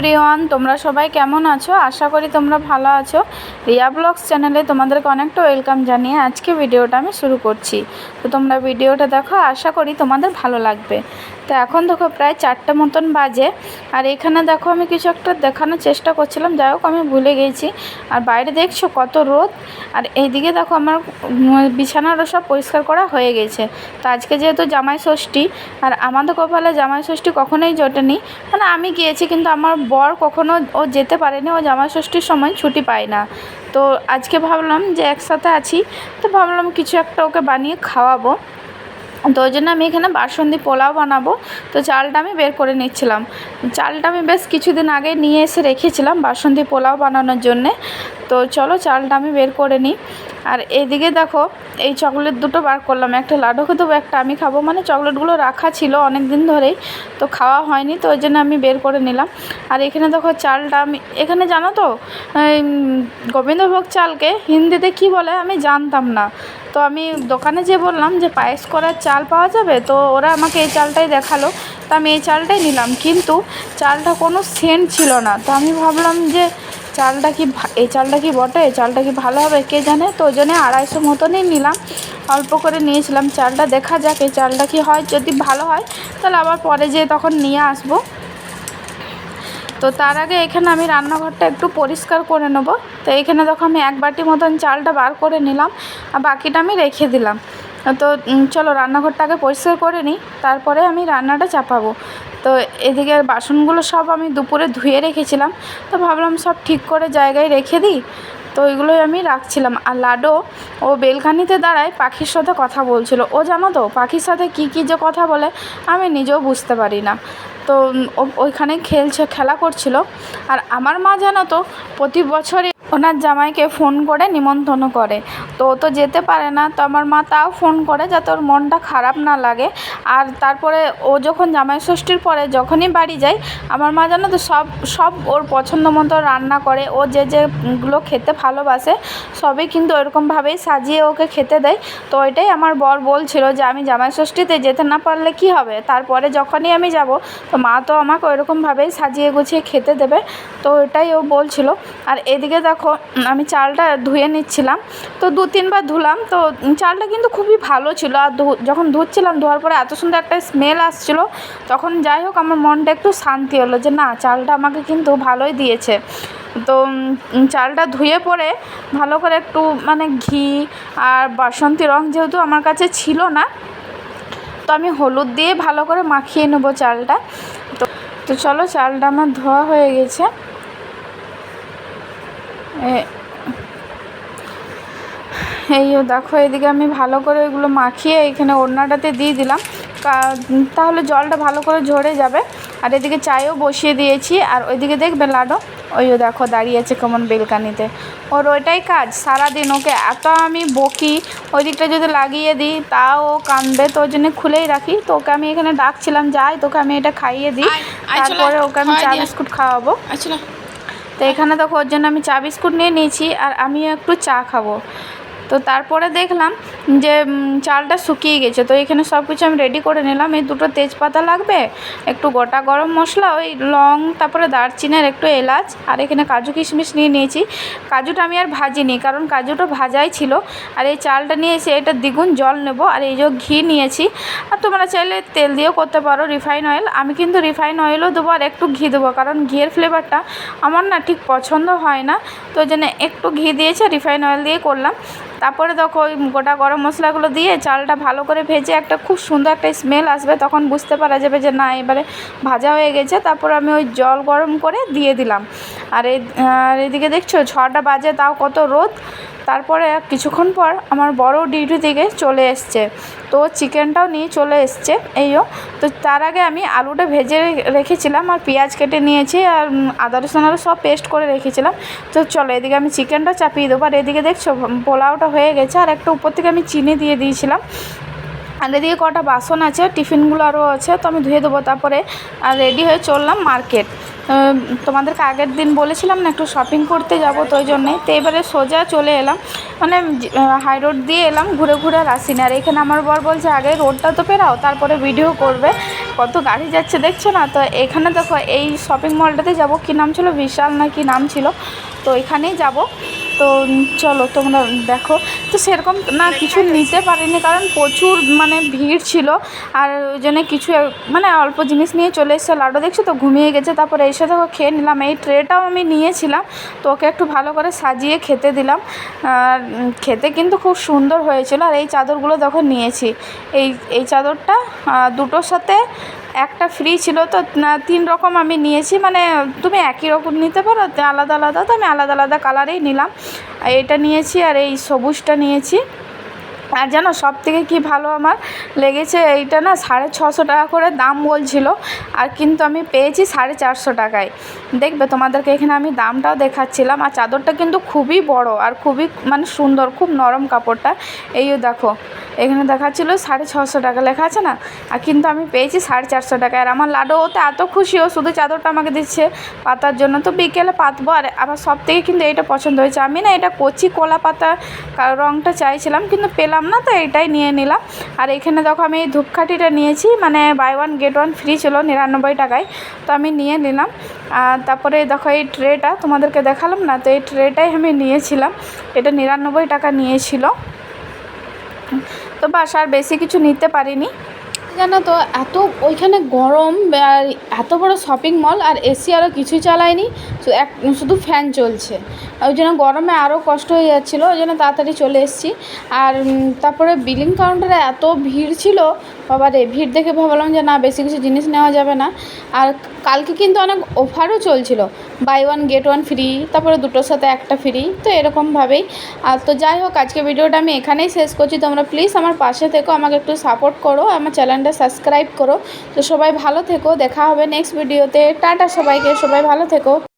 Everyone, তোমরা সবাই কেমন আছো? আশা করি তোমরা ভালো আছো। রিয়া ব্লগস চ্যানেলে তোমাদেরকে অনেকটা ওয়েলকাম জানিয়ে আজকে ভিডিওটা আমি শুরু করছি। তো তোমরা ভিডিওটা দেখো, আশা করি তোমাদের ভালো লাগবে। তো এখন দেখো প্রায় 4টা মতন বাজে, আর এখানে দেখো আমি কিছু একটা দেখানোর চেষ্টা করছিলাম, যাই হোক আমি ভুলে গেছি। আর বাইরে দেখছো কত রোদ, আর এইদিকে দেখো আমার বিছানাটা সব পরিষ্কার করা হয়ে গেছে। তো আজকে যেহেতু জামাই ষষ্ঠী, আর আমাদের কপালে জামাই ষষ্ঠী কখনোই জোটেনি, মানে আমি গিয়েছি কিন্তু আমার বর কখনো ও যেতে পারেনি, ও জামাই ষষ্ঠীর সময় ছুটি পায় না। তো আজকে ভাবলাম যে একসাথে আছি, তো ভাবলাম কিছু একটা ওকে বানিয়ে খাওয়াবো। তো ওই জন্য আমি এখানে বাসন্তী পোলাও বানাবো। তো চালটা আমি বের করে নিচ্ছিলাম। চালটা আমি বেশ কিছুদিন আগে নিয়ে এসে রেখেছিলাম বাসন্তী পোলাও বানানোর জন্যে। তো চলো চালটা আমি বের করে নিই। আর এদিকে দেখো এই চকলেট দুটো বার করলাম, একটা লাডুকে দেবো, একটা আমি খাবো। মানে চকলেটগুলো রাখা ছিল অনেক দিন ধরেই, তো খাওয়া হয়নি, তো ওই জন্য আমি বের করে নিলাম। আর এখানে দেখো চালটা আমি এখানে জানো তো গোবিন্দভোগ চালকে হিন্দিতে কি বলে আমি জানতাম না। তো আমি দোকানে যেয়ে বললাম যে পায়েস করার চাল পাওয়া যাবে, তো ওরা আমাকে এই চালটাই দেখালো। তো আমি এই চালটাই নিলাম, কিন্তু চালটা কোনো সেন্ট ছিল না। তো আমি ভাবলাম যে এই চালটা কি বটে, চালটা কি ভালো হবে কে জানে। তো ওই জন্য 250 মতনই নিলাম, অল্প করে নিয়েছিলাম চালটা। দেখা যাক এই চালটা কি হয়, যদি ভালো হয় তাহলে আবার পরে যেয়ে তখন নিয়ে আসবো। তো তার আগে এখানে আমি রান্নাঘরটা একটু পরিষ্কার করে নেবো। তো এখানে দেখো আমি 1 বাটি মতন চালটা বার করে নিলাম, আর বাকিটা আমি রেখে দিলাম। তো চলো রান্নাঘরটা আগে পরিষ্কার করে নিই, তারপরে আমি রান্নাটা চাপাবো। তো এদিকে বাসনগুলো সব আমি দুপুরে ধুয়ে রেখেছিলাম, তো ভাবলাম সব ঠিক করে জায়গায় রেখে দিই। তো ওইগুলোই আমি রাখছিলাম। আর লাডো ও বেলকানিতে দাঁড়ায় পাখির সাথে কথা বলছিল। ও জানো তো পাখির সাথে কী যে কথা বলে আমি নিজেও বুঝতে পারি না। তো ওইখানে খেলা করছিল। আর আমার মা জানো তো প্রতি বছরই ওনার জামাইকে ফোন করে নিমন্ত্রণ করে, তো ও তো যেতে পারে না। তো আমার মা তাও ফোন করে যাতে ওর মনটা খারাপ না লাগে। আর তারপরে ও যখন জামাই ষষ্ঠীর পরে যখনই বাড়ি যায়, আমার মা জানো তো সব ওর পছন্দ মতো রান্না করে। ও যেগুলো খেতে ভালোবাসে সবই কিন্তু ওরকমভাবেই সাজিয়ে ওকে খেতে দেয়। তো ওইটাই আমার বর বলছিল যে আমি জামাই ষষ্ঠীতে যেতে না পারলে কি হবে, তারপরে যখনই আমি যাব তো মা তো আমাকে ওইরকমভাবেই সাজিয়ে গুছিয়ে খেতে দেবে। তো ওইটাই ও বলছিল। আর এদিকে দেখো আমি চালটা ধুয়ে নিচ্ছিলাম, তো 2-3 বার ধুলাম। তো চালটা কিন্তু খুবই ভালো ছিল। আর যখন ধুচ্ছিলাম, ধোয়ার পরে এত সুন্দর একটা স্মেল আসছিল, তখন যাই হোক আমার মনটা একটু শান্তি হলো যে না, চালটা আমাকে কিন্তু ভালোই দিয়েছে। তো চালটা ধুয়ে পরে ভালো করে একটু মানে ঘি আর বাসন্তী রং যেহেতু আমার কাছে ছিল না, তো আমি হলুদ দিয়ে ভালো করে মাখিয়ে নেবো চালটা। তো চলো চালটা আমার ধোয়া হয়ে গেছে। এই দেখো এদিকে আমি ভালো করে এগুলো মাখিয়ে এখানে ওড়নাটাতে দিয়ে দিলাম, তাহলে জলটা ভালো করে ঝরে যাবে। আর এদিকে চায়ও বসিয়ে দিয়েছি। আর ওইদিকে দেখবে লাডো, ওইও দেখো দাঁড়িয়ে আছে কেমন বেলকানিতে। ওর ওইটাই কাজ সারাদিন। ওকে এত আমি বকি, ওই দিকটা যদি লাগিয়ে দিই তাও ও কাঁদবে, তো ওই জন্য খুলেই রাখি। তো ওকে আমি এখানে ডাকছিলাম, যাই তোকে আমি এটা খাইয়ে দিই, তারপরে ওকে আমি চা বিস্কুট খাওয়াবো। তো এখানে দেখো ওর জন্য আমি চা বিস্কুট নিয়ে নিয়েছি, আর আমিও একটু চা খাবো। তো তারপরে দেখলাম যে চালটা শুকিয়ে গেছে। তো এখানে সব কিছু আমি রেডি করে নিলাম। এই 2টো তেজপাতা লাগবে, একটু গোটা গরম মশলা, ওই লং, তারপরে দারচিনি আর একটু এলাচ, আর এখানে কাজু কিশমিশ নিয়ে নিয়েছি। কাজুটা আমি আর ভাজিনি, কারণ কাজুটা ভাজাই ছিল। আর এই চালটা নিয়ে এসে এটা দ্বিগুণ জল নেব। আর এই যে ঘি নিয়েছি, আর তোমরা চাইলে তেল দিয়েও করতে পারো, রিফাইন অয়েল। আমি কিন্তু রিফাইন অয়েলও দেবো আর একটু ঘি দেবো, কারণ ঘিয়ের ফ্লেভারটা আমার না ঠিক পছন্দ হয় না। তো ওই জন্য একটু ঘি দিয়েছে, রিফাইন অয়েল দিয়ে করলাম। তারপরে দেখো ওই গোটা গরম মশলাগুলো দিয়ে চালটা ভালো করে ভেজে একটা খুব সুন্দর একটা স্মেল আসবে, তখন বুঝতে পারা যাবে যে না এবারে ভাজা হয়ে গেছে। তারপর আমি ওই জল গরম করে দিয়ে দিলাম। আর এদিকে দেখছো 6টা বাজে, তাও কত রোদ। তারপরে কিছুক্ষণ পর আমার বড় ডিউটি থেকে চলে এসছে, তো চিকেনটাও নিয়ে চলে এসছে এইও। তো তার আগে আমি আলুটা ভেজে রেখেছিলাম, আর পেঁয়াজ কেটে নিয়েছি, আর আদা রসুন সব পেস্ট করে রেখেছিলাম। তো চলো এদিকে আমি চিকেনটা চাপিয়ে দেবো। আর এদিকে দেখছো পোলাওটা হয়ে গেছে, আর একটা উপর থেকে আমি চিনি দিয়ে দিয়েছিলাম। আর এদিকে কটা বাসন আছে, টিফিনগুলো আরও আছে, তো আমি ধুয়ে দেবো। তারপরে আর রেডি হয়ে চললাম মার্কেট। তোমাদেরকে আগের দিন বলেছিলাম না একটু শপিং করতে যাব, তো ওই জন্যে। তো এবারে সোজা চলে এলাম, মানে হাই রোড দিয়ে এলাম, ঘুরে ঘুরে আর আসিনি। আর এখানে আমার বর বলছে আগে রোডটা তো পেরাও, তারপরে ভিডিও করবে। কত গাড়ি যাচ্ছে দেখছো না? তো এখানে দেখো এই শপিং মলটাতে যাব, কি নাম ছিল, বিশাল না কি নাম ছিল, তো এখানেই যাব। তো চলো তোমরা দেখো। তো সেরকম না কিছু নিতে পারিনি, কারণ প্রচুর মানে ভিড় ছিল, আর ওই জন্য কিছু মানে অল্প জিনিস নিয়ে চলে এসেছে। লাড্ডু দেখছো তো ঘুমিয়ে গেছে, তারপরে এসে দেখো খেয়ে নিলাম। এই ট্রেটাও আমি নিয়েছিলাম, তো ওকে একটু ভালো করে সাজিয়ে খেতে দিলাম। আর খেতে কিন্তু খুব সুন্দর হয়েছিল। আর এই চাদরগুলো দেখো নিয়েছি, এই চাদরটা দুটোর সাথে একটা ফ্রি ছিল, তো 3 রকম আমি নিয়েছি। মানে তুমি একই রকম নিতে পারো, আলাদা আলাদা, তো আমি আলাদা আলাদা কালারেই নিলাম। এটা নিয়েছি আর এই সবুজটা নিয়েছি। আর জানো সবথেকে কী ভালো আমার লেগেছে, এইটা না 650 টাকা করে দাম বলছিল, আর কিন্তু আমি পেয়েছি 450 টাকায়। দেখবে তোমাদেরকে এখানে আমি দামটাও দেখাচ্ছিলাম। আর চাদরটা কিন্তু খুবই বড় আর খুবই মানে সুন্দর, খুব নরম কাপড়টা। এইও দেখো এখানে দেখাচ্ছিলো 650 টাকা লেখা আছে না, আর কিন্তু আমি পেয়েছি 450 টাকায়। আর আমার লাড্ডু ওতে এত খুশি, ও শুধু চাদরটা আমাকে দিচ্ছে পাতার জন্য, তো বিকেলে পাতবো। আর আমার সব থেকে কিন্তু এইটা পছন্দ হয়েছে। আমি না এটা কচি কলা পাতা রঙটা চাইছিলাম, কিন্তু পেলাম না, তো এইটাই নিয়ে নিলাম। আর এখানে দেখো আমি এই ধূপকাঠিটা নিয়েছি, মানে বাই 1 get 1 ফ্রি ছিল 99 টাকায়, তো আমি নিয়ে নিলাম। আর তারপরে দেখো এই ট্রেটা তোমাদেরকে দেখালাম না, তো এই ট্রেটাই আমি নিয়েছিলাম, এটা 99 টাকা নিয়েছিল। তো বাস আর বেশি কিছু নিতে পারিনি। জানো তো এত ওইখানে গরম, আর এত বড় শপিং মল, আর এসি আরও কিছুই চালায়নি, শুধু ফ্যান চলছে। ওই জন্য গরমে আরও কষ্ট হয়ে যাচ্ছিলো, ওই জন্য তাড়াতাড়ি চলে এসেছি। আর তারপরে বিলিং কাউন্টারে এত ভিড় ছিল, বাবারে ভিড় দেখে ভাবলাম যে না বেশি কিছু জিনিস নেওয়া যাবে না। আর কালকে কিন্তু অনেক অফারও চলছিল, বাই 1 get 1 ফ্রি, তারপরে দুটোর সাথে একটা ফ্রি, তো এরকমভাবেই। আর তো যাই হোক, আজকে ভিডিওটা আমি এখানেই শেষ করছি। তোমরা প্লিজ আমার পাশে থেকো, আমাকে একটু সাপোর্ট করো, আমার চ্যানেলটা সাবস্ক্রাইব করো। তো সবাই ভালো থেকো, দেখা হবে নেক্সট ভিডিওতে। টাটা সবাইকে, সবাই ভালো থেকো।